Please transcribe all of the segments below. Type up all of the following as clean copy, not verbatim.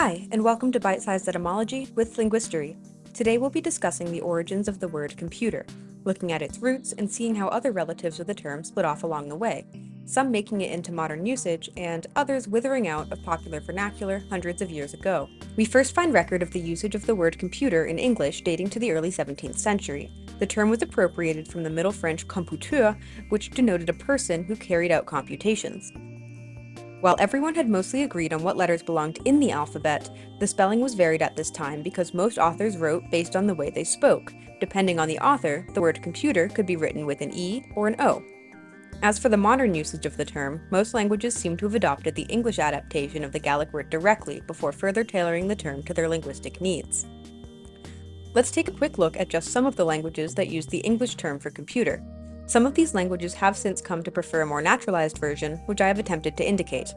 Hi, and welcome to Byte-Sized Etymology with Linguistory. Today we'll be discussing the origins of the word computer, looking at its roots and seeing how other relatives of the term split off along the way, some making it into modern usage and others withering out of popular vernacular hundreds of years ago. We first find record of the usage of the word computer in English dating to the early 17th century. The term was appropriated from the Middle French computeur, which denoted a person who carried out computations. While everyone had mostly agreed on what letters belonged in the alphabet, the spelling was varied at this time because most authors wrote based on the way they spoke. Depending on the author, the word computer could be written with an E or an O. As for the modern usage of the term, most languages seem to have adopted the English adaptation of the Gallic word directly before further tailoring the term to their linguistic needs. Let's take a quick look at just some of the languages that use the English term for computer. Some of these languages have since come to prefer a more naturalized version, which I have attempted to indicate.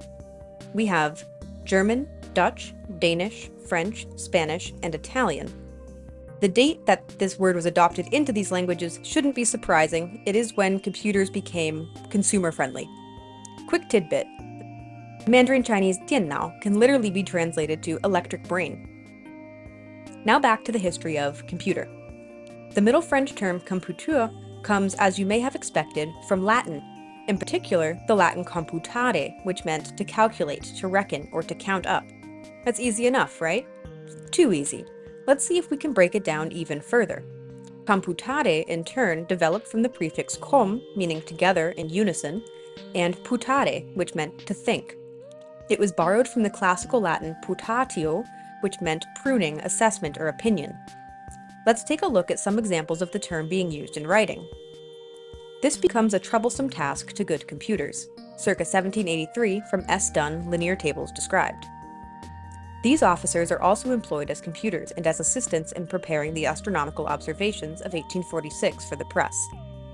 We have German, Dutch, Danish, French, Spanish, and Italian. The date that this word was adopted into these languages shouldn't be surprising. It is when computers became consumer-friendly. Quick tidbit. Mandarin Chinese Tiannao can literally be translated to electric brain. Now back to the history of computer. The Middle French term computeur comes, as you may have expected, from Latin, in particular the Latin computare, which meant to calculate, to reckon, or to count up. That's easy enough, right? Too easy. Let's see if we can break it down even further. Computare, in turn, developed from the prefix com, meaning together in unison, and putare, which meant to think. It was borrowed from the classical Latin putatio, which meant pruning, assessment, or opinion. Let's take a look at some examples of the term being used in writing. This becomes a troublesome task to good computers. Circa 1783, from S. Dunn, linear tables described. These officers are also employed as computers and as assistants in preparing the astronomical observations of 1846 for the press.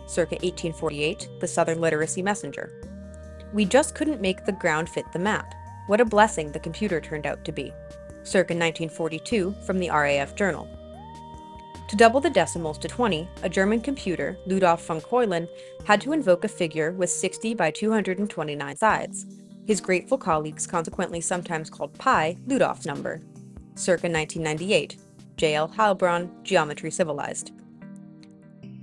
Circa 1848, the Southern Literacy Messenger. We just couldn't make the ground fit the map. What a blessing the computer turned out to be. Circa 1942, from the RAF Journal. To double the decimals to 20, a German computer, Ludolf von Keulen, had to invoke a figure with 60 by 229 sides. His grateful colleagues consequently sometimes called pi Ludolf's number. Circa 1998, J.L. Heilbronn, Geometry Civilized.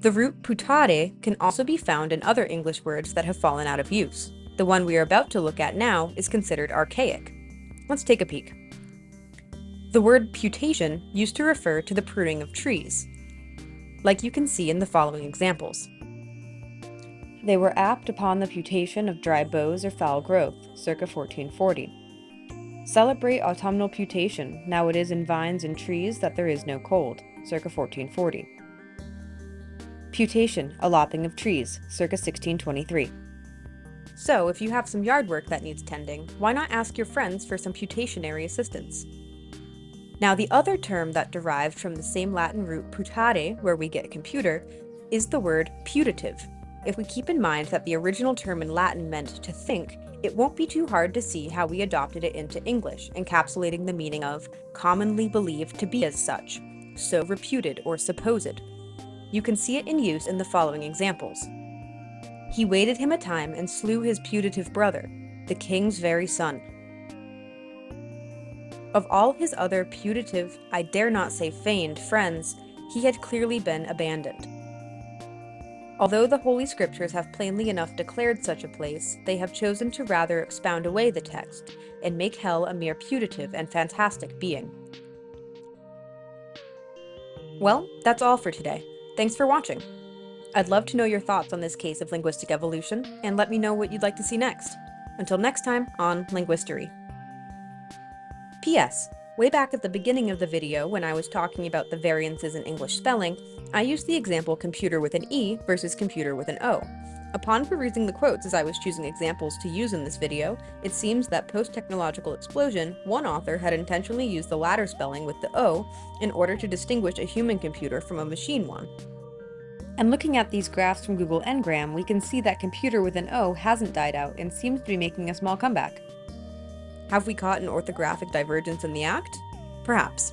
The root putare can also be found in other English words that have fallen out of use. The one we are about to look at now is considered archaic. Let's take a peek. The word putation used to refer to the pruning of trees, like you can see in the following examples. They were apt upon the putation of dry boughs or foul growth, circa 1440. Celebrate autumnal putation, now it is in vines and trees that there is no cold, circa 1440. Putation, a lopping of trees, circa 1623. So, if you have some yard work that needs tending, why not ask your friends for some putationary assistance? Now, the other term that derived from the same Latin root putare, where we get computer, is the word putative. If we keep in mind that the original term in Latin meant to think, it won't be too hard to see how we adopted it into English, encapsulating the meaning of commonly believed to be as such, so reputed or supposed. You can see it in use in the following examples. He waited him a time and slew his putative brother, the king's very son. Of all his other putative, I dare not say feigned, friends, he had clearly been abandoned. Although the Holy Scriptures have plainly enough declared such a place, they have chosen to rather expound away the text and make hell a mere putative and fantastic being. Well, that's all for today. Thanks for watching. I'd love to know your thoughts on this case of linguistic evolution, and let me know what you'd like to see next. Until next time on Linguistory. P.S. Way back at the beginning of the video, when I was talking about the variances in English spelling, I used the example computer with an E versus computer with an O. Upon perusing the quotes as I was choosing examples to use in this video, it seems that post-technological explosion, one author had intentionally used the latter spelling with the O in order to distinguish a human computer from a machine one. And looking at these graphs from Google Ngram, we can see that computer with an O hasn't died out and seems to be making a small comeback. Have we caught an orthographic divergence in the act? Perhaps.